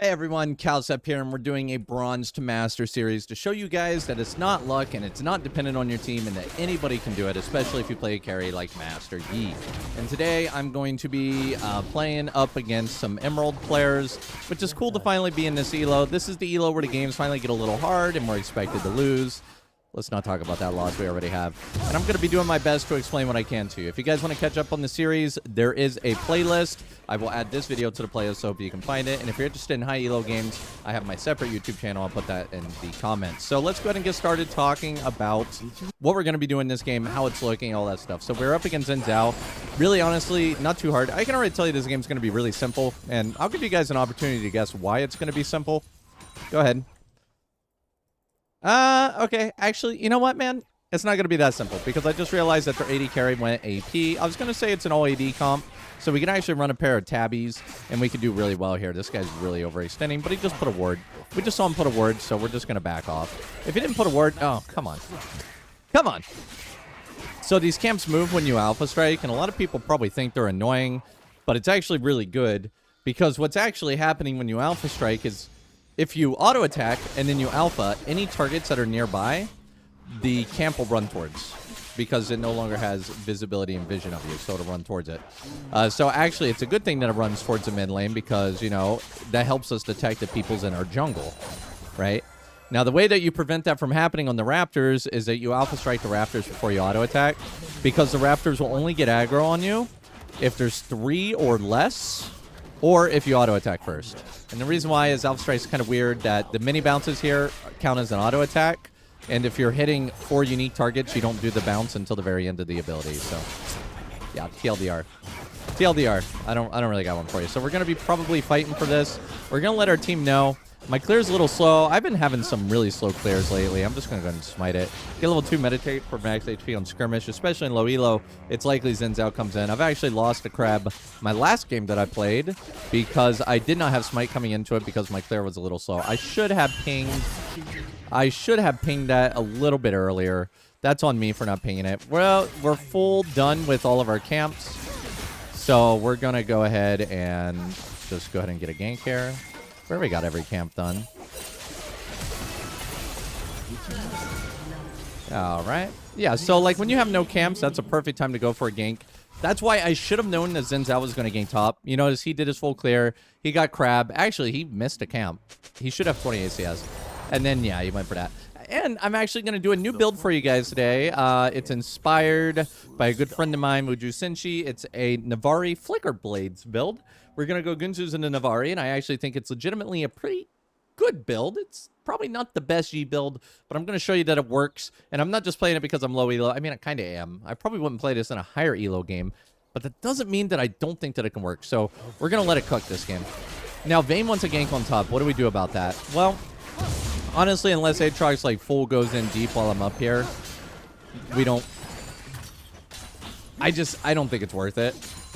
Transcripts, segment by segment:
Hey everyone, Cowsep here, and we're doing a Bronze to Master series to show you guys that it's not luck and it's not dependent on your team and that anybody can do it, especially if you play a carry like Master Yi. And today I'm going to be playing up against some Emerald players, which is cool to finally be in this elo. This is the elo where the games finally get a little hard and we're expected to lose. Let's not talk about that loss we already have. And I'm going to be doing my best to explain what I can to you. If you guys want to catch up on the series, there is a playlist. I will add this video to the playlist so you can find it. And if you're interested in high elo games, I have my separate YouTube channel. I'll put that in the comments. So let's go ahead and get started talking about what we're going to be doing in this game, how it's looking, all that stuff. So we're up against Xin Zhao. Really, honestly, not too hard. I can already tell you this game's going to be really simple. And I'll give you guys an opportunity to guess why it's going to be simple. Go ahead. Okay. Actually, you know what, man? It's not going to be that simple because I just realized that their AD carry went AP. I was going to say it's an all AD comp, so we can actually run a pair of tabbies, and we can do really well here. This guy's really overextending, but he just put a ward. We just saw him put a ward, so we're just going to back off. If he didn't put a ward... Oh, come on. Come on. So these camps move when you alpha strike, and a lot of people probably think they're annoying, but it's actually really good because what's actually happening when you alpha strike is... if you auto-attack and then you alpha, any targets that are nearby, the camp will run towards because it no longer has visibility and vision of you, so it'll run towards it. So actually, it's a good thing that it runs towards the mid lane because, you know, that helps us detect the people's in our jungle, right? Now, the way that you prevent that from happening on the Raptors is that you alpha strike the Raptors before you auto-attack because the Raptors will only get aggro on you if there's 3 or less or if you auto-attack first. And the reason why is Alpha Strike's kind of weird that the mini bounces here count as an auto-attack. And if you're hitting 4 unique targets, you don't do the bounce until the very end of the ability. So, yeah, TLDR. TLDR. I don't really got one for you. So we're going to be probably fighting for this. We're going to let our team know. My clear's a little slow. I've been having some really slow clears lately. I'm just going to go ahead and smite it. Get level 2 meditate for max HP on skirmish, especially in low elo. It's likely Xin Zhao comes in. I've actually lost a crab my last game that I played because I did not have smite coming into it because my clear was a little slow. I should have pinged that a little bit earlier. That's on me for not pinging it. Well, we're full done with all of our camps. So we're going to go ahead and just go ahead and get a gank here. Where we got every camp done. All right. Yeah, so like when you have no camps, that's a perfect time to go for a gank. That's why I should have known that Xin Zhao was going to gank top. You notice he did his full clear. He got crab. Actually, he missed a camp. He should have 20 ACS. And then, yeah, he went for that. And I'm actually going to do a new build for you guys today. It's inspired by a good friend of mine, Muju Senshi. It's a Navori Flickerblades build. We're going to go Gunzu's into Navori, and I actually think it's legitimately a pretty good build. It's probably not the best G build, but I'm going to show you that it works. And I'm not just playing it because I'm low elo. I mean, I kind of am. I probably wouldn't play this in a higher elo game, but that doesn't mean that I don't think that it can work. So we're going to let it cook this game. Now, Vayne wants a gank on top. What do we do about that? Well, honestly, unless Aatrox like full goes in deep while I'm up here, we don't... I don't think it's worth it.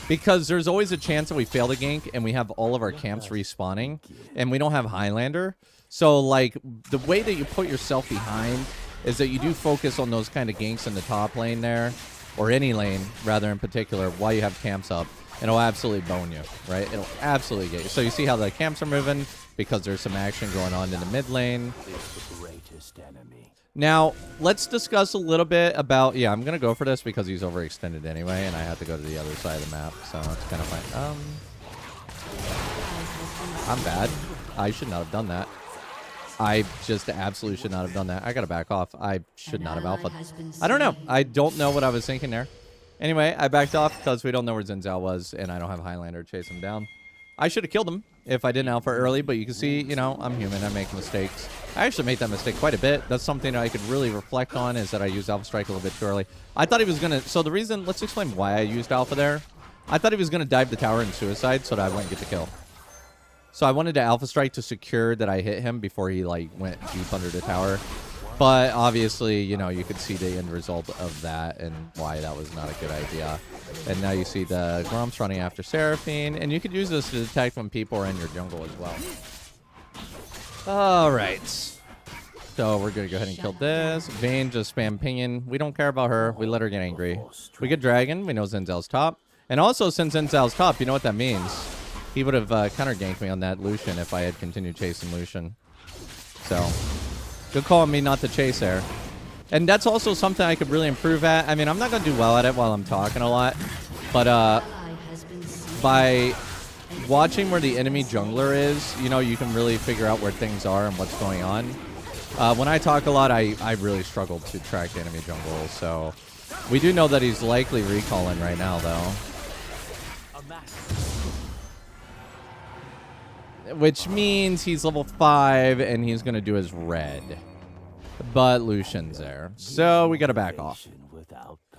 Because there's always a chance that we fail the gank and we have all of our camps respawning and we don't have Highlander. So, like, the way that you put yourself behind is that you do focus on those kind of ganks in the top lane there, or any lane, rather, in particular, while you have camps up. And it'll absolutely bone you, right? It'll absolutely get you. So you see how the camps are moving because there's some action going on in the mid lane. Now, let's discuss a little bit about... Yeah, I'm going to go for this because he's overextended anyway, and I have to go to the other side of the map, so it's kind of fine. I'm bad. I should not have done that. I just absolutely should not have done that. I got to back off. I should not have alpha. I don't know. I don't know what I was thinking there. Anyway, I backed off because we don't know where Xin Zhao was, and I don't have Highlander to chase him down. I should have killed him if I didn't alpha early, but you can see, you know, I'm human. I make mistakes. I actually made that mistake quite a bit. That's something that I could really reflect on is that I used Alpha Strike a little bit too early. I thought he was going to... So the reason... Let's explain why I used Alpha there. I thought he was going to dive the tower and suicide so that I wouldn't get the kill. So I wanted to Alpha Strike to secure that I hit him before he, like, went deep under the tower. But obviously, you know, you could see the end result of that and why that was not a good idea. And now you see the Gromps running after Seraphine. And you could use this to detect when people are in your jungle as well. All right. So we're going to go ahead and kill this. Vayne just spam pinging. We don't care about her. We let her get angry. We get Dragon. We know Xin Zhao's top. And also, since Xin Zhao's top, you know what that means. He would have counter ganked me on that Lucian if I had continued chasing Lucian. So, good call on me not to chase there. And that's also something I could really improve at. I mean, I'm not going to do well at it while I'm talking a lot. But by watching where the enemy jungler is, you know, you can really figure out where things are and what's going on. When I talk a lot, I really struggle to track the enemy jungle. So, we do know that he's likely recalling right now, though. Which means he's level 5 and he's going to do his red. But Lucian's there. So we got to back off.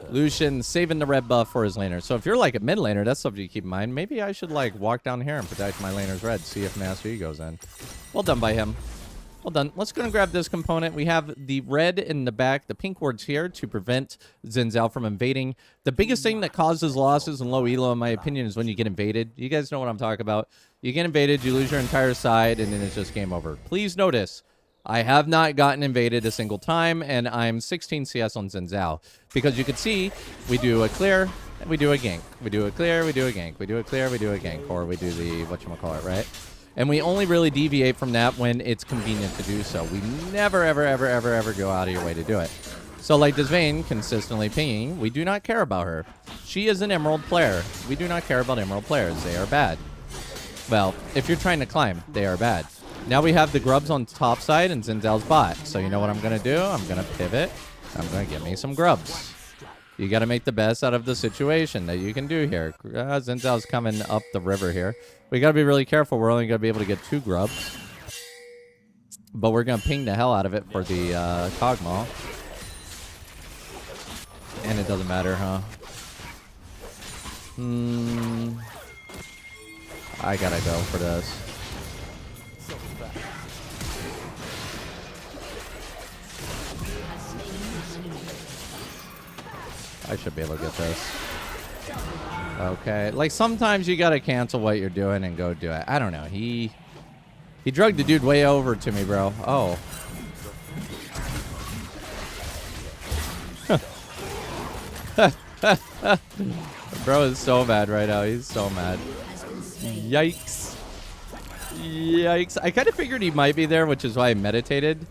Lucian saving the red buff for his laner. So if you're like a mid laner, that's something to keep in mind. Maybe I should like walk down here and protect my laner's red. See if Master E goes in. Well done by him. Well done. Let's go and grab this component. We have the red in the back, the pink ward's here to prevent Xin Zhao from invading. The biggest thing that causes losses in low elo, in my opinion, is when you get invaded. You guys know what I'm talking about. You get invaded, you lose your entire side, and then it's just game over. Please notice, I have not gotten invaded a single time, and I'm 16 CS on Xin Zhao. Because you can see, we do a clear, and we do a gank. We do a clear, we do a gank. We do a clear, we do a gank. Or we do the, whatchamacallit, right? And we only really deviate from that when it's convenient to do so. We never, ever, ever, ever, ever go out of your way to do it. So like this Vayne consistently pinging, we do not care about her. She is an Emerald player. We do not care about Emerald players. They are bad. Well, if you're trying to climb, they are bad. Now we have the grubs on top side and Xin Zhao's bot. So you know what I'm going to do? I'm going to pivot. I'm going to get me some grubs. You got to make the best out of the situation that you can do here. Xin Zhao's coming up the river here. We got to be really careful. We're only going to be able to get 2 grubs. But we're going to ping the hell out of it for the Kog'Maw. And it doesn't matter, huh? I got to go for this. I should be able to get this. Okay. Like, sometimes you gotta cancel what you're doing and go do it. I don't know. He drugged the dude way over to me, bro. Oh. Bro is so mad right now. He's so mad. Yikes. Yikes. I kind of figured he might be there, which is why I meditated.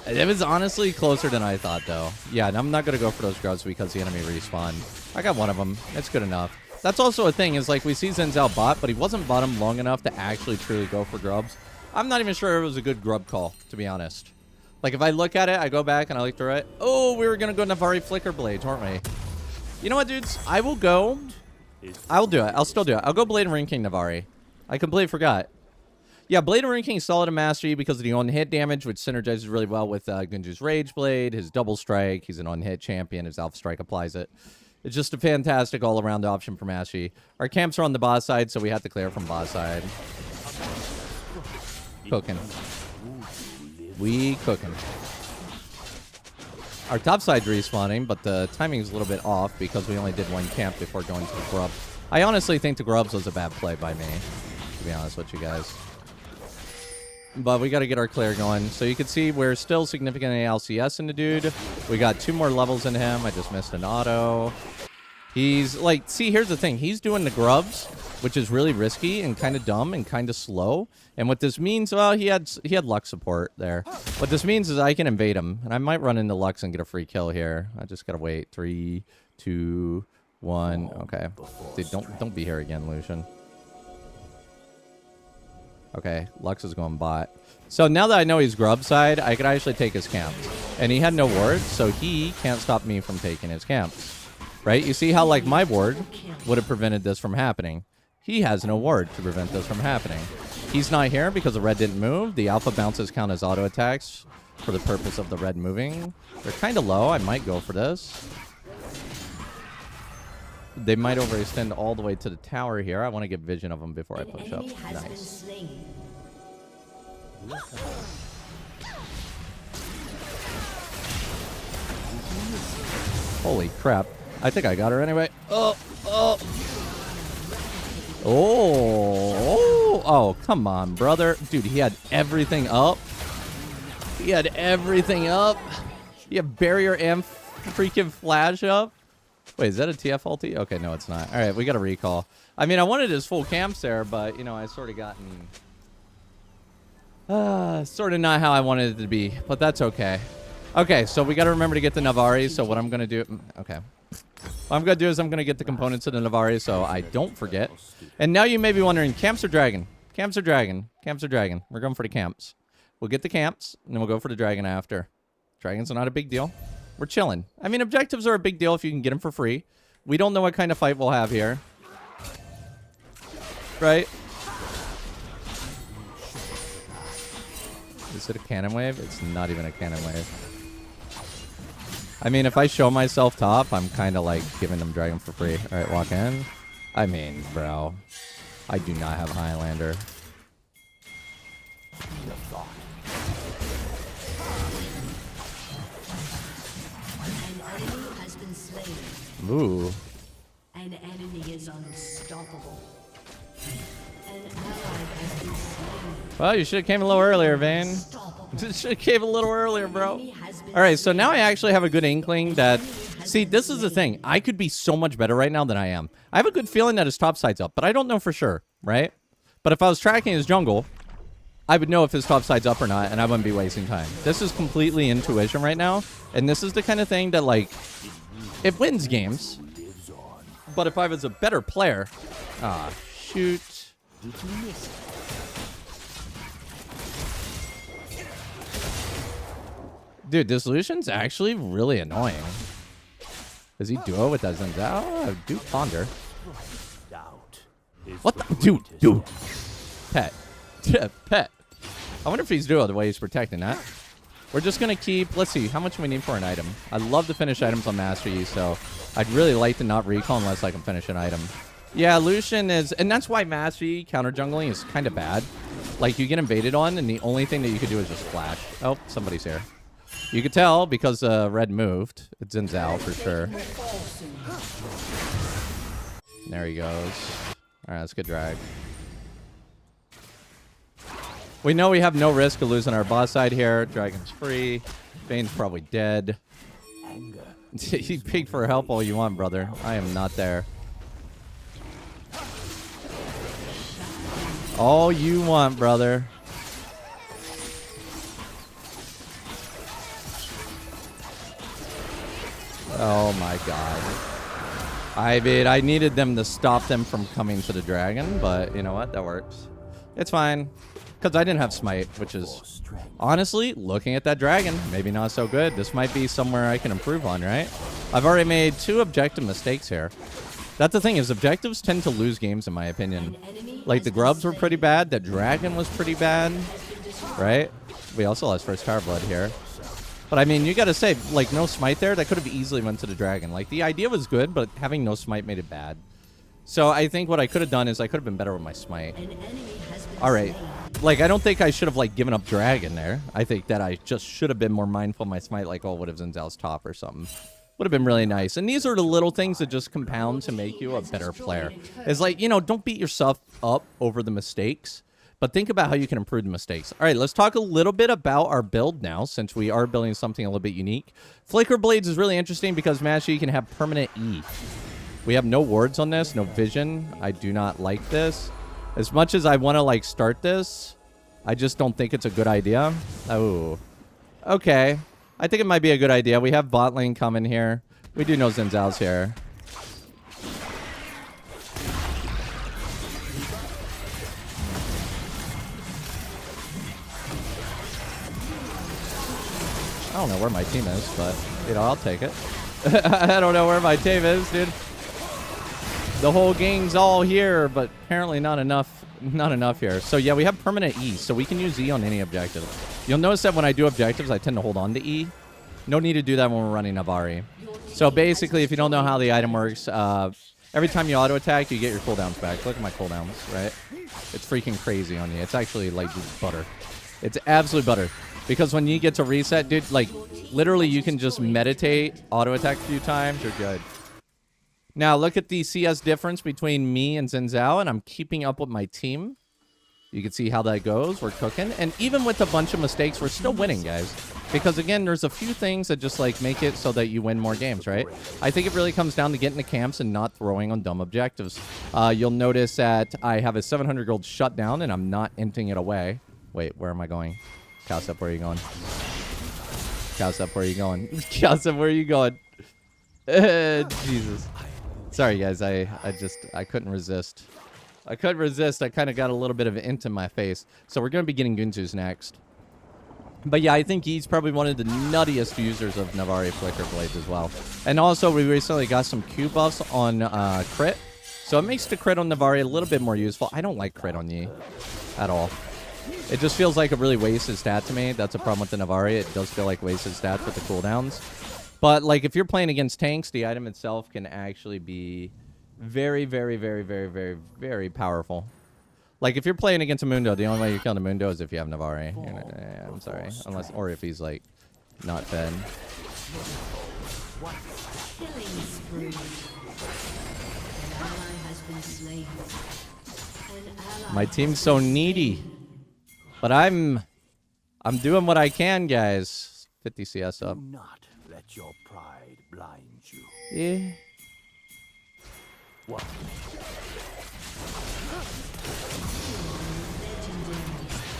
It was honestly closer than I thought, though. Yeah, and I'm not going to go for those grubs because the enemy respawned. I got one of them. It's good enough. That's also a thing, is like we see Xin Zhao bot, but he wasn't bottom long enough to actually truly go for grubs. I'm not even sure it was a good grub call, to be honest. Like, if I look at it, I go back and I look through it. Oh, we were going to go Navori Flickerblades, weren't we? You know what, dudes? I will go. I'll do it. I'll still do it. I'll go Blade and Ring King Navori. I completely forgot. Yeah, Blade and Ring King is solid in Mastery because of the on-hit damage, which synergizes really well with Gunju's Rage Blade, his Double Strike. He's an on-hit champion. His Alpha Strike applies it. It's just a fantastic all-around option for Mastery. Our camps are on the boss side, so we have to clear from boss side. Cooking. We cooking. Our top side's respawning, but the timing is a little bit off because we only did 1 camp before going to the grub. I honestly think the grubs was a bad play by me, to be honest with you guys. But we got to get our clear going. So you can see we're still significantly LCS in the dude. We got 2 more levels in him. I just missed an auto. He's like, see, here's the thing. He's doing the grubs, which is really risky and kind of dumb and kind of slow. And what this means, well, he had Lux support there. What this means is I can invade him. And I might run into Lux and get a free kill here. I just got to wait. 3, 2, 1. Okay. Dude, don't be here again, Lucian. Okay, Lux is going bot. So now that I know he's grub side, I could actually take his camps. And he had no ward, so he can't stop me from taking his camps. Right? You see how, like, my ward would have prevented this from happening. He has no ward to prevent this from happening. He's not here because the red didn't move. The alpha bounces count as auto attacks for the purpose of the red moving. They're kind of low. I might go for this. They might overextend all the way to the tower here. I want to get vision of them before I push up. Nice. Holy crap. I think I got her anyway. Oh, come on, brother. Dude, he had everything up. He had everything up. He had barrier and freaking flash up. Wait, is that a TF ulti? Okay, no, it's not. All right, we got a recall. I mean, I wanted his full camps there, but, you know, I sort of gotten... sort of not how I wanted it to be, but that's okay. Okay, so we got to remember to get the Navori, so what I'm going to do... Okay. What I'm going to do is I'm going to get the components of the Navori so I don't forget. And now you may be wondering, camps or dragon? Camps or dragon? Camps or dragon? We're going for the camps. We'll get the camps, and then we'll go for the dragon after. Dragons are not a big deal. We're chilling. I mean, objectives are a big deal if you can get them for free. We don't know what kind of fight we'll have here. Right? Is it a cannon wave? It's not even a cannon wave. I mean, if I show myself top, I'm kind of like giving them dragon for free. All right, walk in. I mean, bro. I do not have Highlander. Ooh. An enemy is unstoppable. An ally has been slain. Well, you should have came a little earlier, Vane. Should have came a little earlier, bro. All right, so now I actually have a good inkling that... See, this is the thing. I could be so much better right now than I am. I have a good feeling that his top side's up, but I don't know for sure, right? But if I was tracking his jungle, I would know if his top side's up or not, and I wouldn't be wasting time. This is completely intuition right now, and this is the kind of thing that, like... It wins games, but if I was a better player... Ah, shoot. Dude, this Lucian's actually really annoying. Does he duo with that Zenzel? I do ponder. What the? Dude. Pet. Pet. I wonder if he's duo the way he's protecting that. We're just going to keep... Let's see. How much do we need for an item? I love to finish items on Mastery, so I'd really like to not recall unless I can finish an item. Yeah, Lucian is... And that's why Mastery counter jungling is kind of bad. Like, you get invaded on, and the only thing that you could do is just flash. Oh, somebody's here. You could tell because red moved. It's in Zhao for sure. There he goes. All right, let's get drag. We know we have no risk of losing our boss side here. Dragon's free. Vane's probably dead. You peek for help all you want, brother. I am not there. All you want, brother. Oh my god. I mean, I needed them to stop them from coming to the dragon, but you know what? That works. It's fine. Because I didn't have smite, which is, honestly, looking at that dragon, maybe not so good. This might be somewhere I can improve on, right? I've already made 2 objective mistakes here. That's the thing, is objectives tend to lose games, in my opinion. Like, the grubs were pretty bad. The dragon was pretty bad, right? We also lost first tower blood here. But, I mean, you got to say, like, no smite there, that could have easily went to the dragon. Like, the idea was good, but having no smite made it bad. So, I think what I could have done is I could have been better with my smite. All right. Like, I don't think I should have, like, given up dragon there. I think that I just should have been more mindful of my smite, like, oh, what if Zenzel's top or something. Would have been really nice. And these are the little things that just compound to make you a better player. It's like, you know, don't beat yourself up over the mistakes, but think about how you can improve the mistakes. All right, let's talk a little bit about our build now, since we are building something a little bit unique. Flickerblades is really interesting because Mastery can have permanent E. We have no wards on this, no vision. I do not like this. As much as I want to, like, start this, I just don't think it's a good idea. Oh. Okay. I think it might be a good idea. We have bot lane coming here. We do know Zenzel's here. I don't know where my team is, but, you know, I'll take it. I don't know where my team is, dude. The whole gang's all here, but apparently not enough here. So yeah, we have permanent E, so we can use E on any objective. You'll notice that when I do objectives, I tend to hold on to E. No need to do that when we're running Navori. So basically, if you don't know how the item works, every time you auto attack, you get your cooldowns back. Look at my cooldowns, right? It's freaking crazy on you. It's actually like butter. It's absolute butter. Because when you get to reset, dude, like literally you can just meditate, auto attack a few times, you're good. Now, look at the CS difference between me and Zenzel, and I'm keeping up with my team. You can see how that goes. We're cooking. And even with a bunch of mistakes, we're still winning, guys. Because, again, there's a few things that just, like, make it so that you win more games, right? I think it really comes down to getting to camps and not throwing on dumb objectives. You'll notice that I have a 700 gold shutdown, and I'm not emptying it away. Wait, where am I going? Cowsep, where are you going? Cowsep, where are you going? Cowsep, where are you going? Jesus. Sorry, guys. I couldn't resist. I couldn't resist. I kind of got a little bit of int in my face. So we're going to be getting Gunzus next. But yeah, I think he's probably one of the nuttiest users of Navori Flickerblades as well. And also, we recently got some Q buffs on crit. So it makes the crit on Navori a little bit more useful. I don't like crit on Yi at all. It just feels like a really wasted stat to me. That's a problem with the Navori. It does feel like wasted stats with the cooldowns. But, like, if you're playing against tanks, the item itself can actually be very, very, very, very, very, very powerful. Like, if you're playing against a Mundo, the only way you're killing a Mundo is if you have Navori. I'm sorry. Unless, or if he's, like, not fed. Killing spree. An ally has been slain. My team's so needy. But I'm doing what I can, guys. 50 CS up. Do not let your pride blind you. Yeah. What?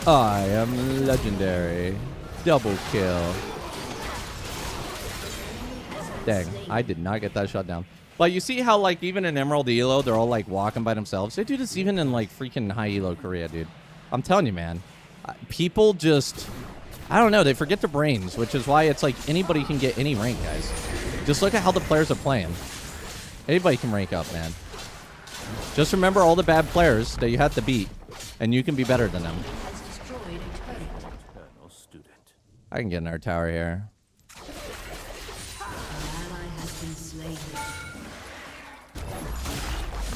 I am legendary. Double kill. Dang, I did not get that shot down. But you see how, like, even in Emerald Elo, they're all, like, walking by themselves? They do this even in, like, freaking high Elo Korea, dude. I'm telling you, man. People just, I don't know, they forget their brains, which is why it's like anybody can get any rank, guys. Just look at how the players are playing. Anybody can rank up, man. Just remember all the bad players that you have to beat, and you can be better than them. I can get in our tower here.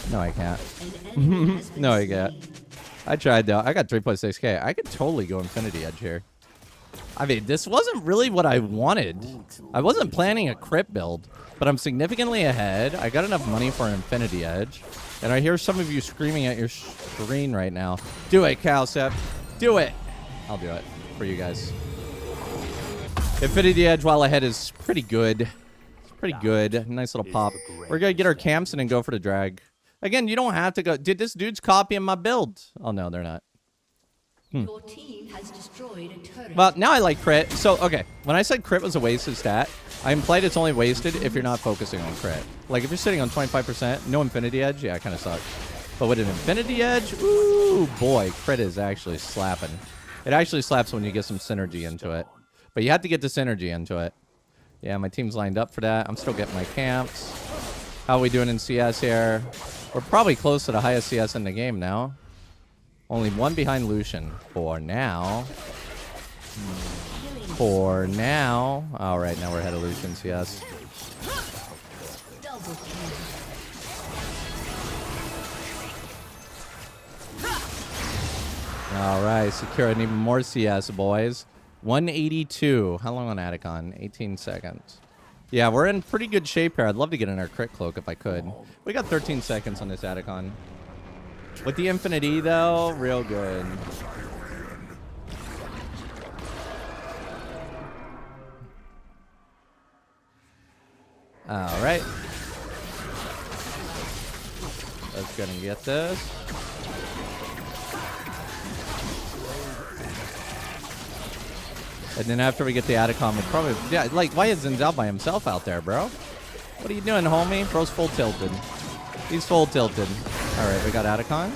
No, I can't. No, I can't. I tried, though. I got 3.6k. I could totally go Infinity Edge here. I mean, this wasn't really what I wanted. I wasn't planning a crit build, but I'm significantly ahead. I got enough money for an Infinity Edge. And I hear some of you screaming at your screen right now. Do it, Cowsep. Do it. I'll do it for you guys. Infinity Edge while ahead is pretty good. It's pretty good. Nice little pop. We're going to get our camps and then go for the drag. Again, you don't have to go. Dude, this dude's copying my build. Oh, no, they're not. Your team has destroyed a turret. Well, now I like crit. So, okay. When I said crit was a wasted stat, I implied it's only wasted if you're not focusing on crit. Like, if you're sitting on 25%, no Infinity Edge, yeah, it kind of sucks. But with an Infinity Edge, ooh, boy, crit is actually slapping. It actually slaps when you get some synergy into it. But you have to get the synergy into it. Yeah, my team's lined up for that. I'm still getting my camps. How are we doing in CS here? We're probably close to the highest CS in the game now. Only one behind Lucian. For now. For now. All right, now we're ahead of Lucian CS. Double kill. All right, securing even more CS, boys. 182. How long on Atacon? 18 seconds. Yeah, we're in pretty good shape here. I'd love to get in our crit cloak if I could. We got 13 seconds on this Atacon. With the Infinite E, though, real good. All right. Let's go and get this. And then after we get the Atacon, we'll probably... Yeah, like, why is Zinzal by himself out there, bro? What are you doing, homie? Bro's full tilted. He's full tilted. All right, we got Atacon.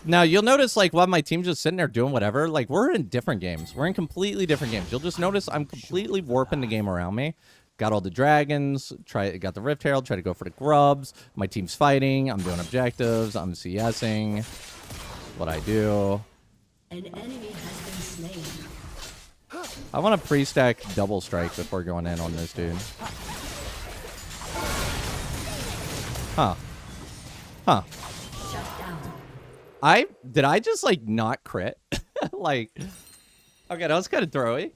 Now, you'll notice, like, while my team's just sitting there doing whatever, like, we're in different games. We're in completely different games. You'll just notice I'm completely warping the game around me. Got all the dragons. Got the Rift Herald. Try to go for the grubs. My team's fighting. I'm doing objectives. I'm CSing. What I do. An enemy has been slain. I want to pre-stack double strike before going in on this dude. Huh. Huh. Shut down. Did I just, like, not crit? Like, okay, that was kind of throwy.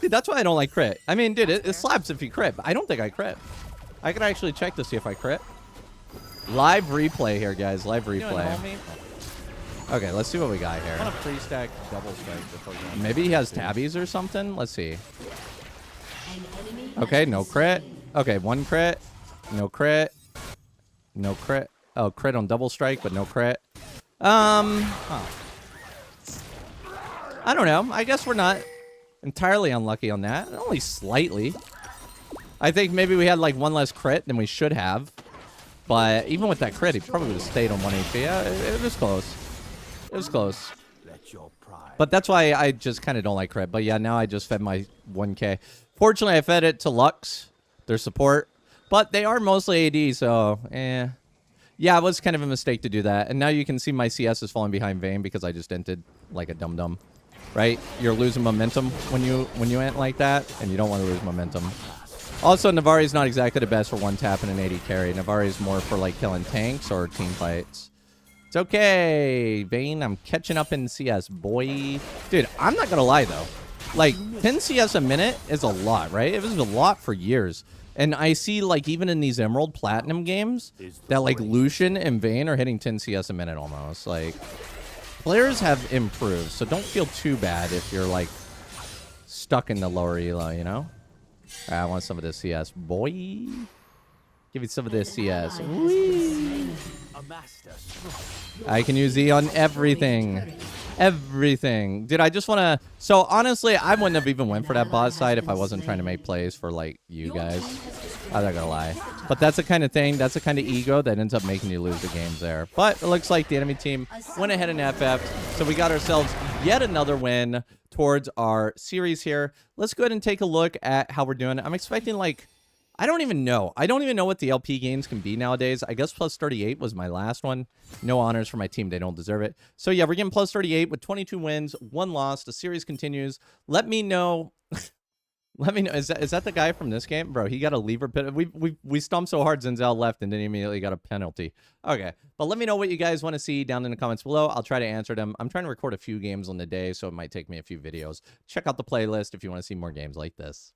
Dude, that's why I don't like crit. I mean, dude, it slaps if you crit, but I don't think I crit. I can actually check to see if I crit. Live replay here, guys. Live replay. Okay, let's see what we got I here. want to pre-stack double strike before going. Maybe he has tabbies or something. Let's see. An enemy Okay, has no been crit. slain. Okay, 1 crit. No crit. No crit. Oh, crit on double strike, but no crit. Huh. I don't know. I guess we're not entirely unlucky on that. Only slightly. I think maybe we had like 1 less crit than we should have. But even with that crit, he probably would have stayed on 1 HP. Yeah, it was close. It was close. Let your pride. But that's why I just kind of don't like crit. But yeah, now I just fed my 1K. Fortunately, I fed it to Lux, their support. But they are mostly AD, so yeah, it was kind of a mistake to do that. And now you can see my CS is falling behind Vayne because I just entered like a dum-dum. Right? You're losing momentum when you ent like that, and you don't want to lose momentum. Also, Navori is not exactly the best for one tap and an 80 carry. Navori is more for like killing tanks or team fights. It's okay, Vayne. I'm catching up in CS, boy. Dude, I'm not gonna lie though. Like 10 CS a minute is a lot, right? It was a lot for years. And I see like even in these Emerald Platinum games that like Lucian and Vayne are hitting 10 CS a minute almost. Like players have improved, so don't feel too bad if you're like stuck in the lower elo, you know? All right, I want some of this CS, boy. Give me some of this CS. Whee! A master stroke. I can use E on everything. Everything. Dude, I just want to... So, honestly, I wouldn't have even went for that boss side if I wasn't trying to make plays for, like, you guys. I'm not going to lie. But that's the kind of thing, that's the kind of ego that ends up making you lose the games there. But it looks like the enemy team went ahead and FF'd. So we got ourselves yet another win towards our series here. Let's go ahead and take a look at how we're doing. I'm expecting, like... I don't even know. I don't even know what the LP games can be nowadays. I guess plus 38 was my last one. No honors for my team. They don't deserve it. So, yeah, we're getting plus 38 with 22 wins, 1 loss. The series continues. Let me know. Let me know. Is that the guy from this game? Bro, he got a lever pit. We stomped so hard Zenzel left and then he immediately got a penalty. Okay. But let me know what you guys want to see down in the comments below. I'll try to answer them. I'm trying to record a few games on the day, so it might take me a few videos. Check out the playlist if you want to see more games like this.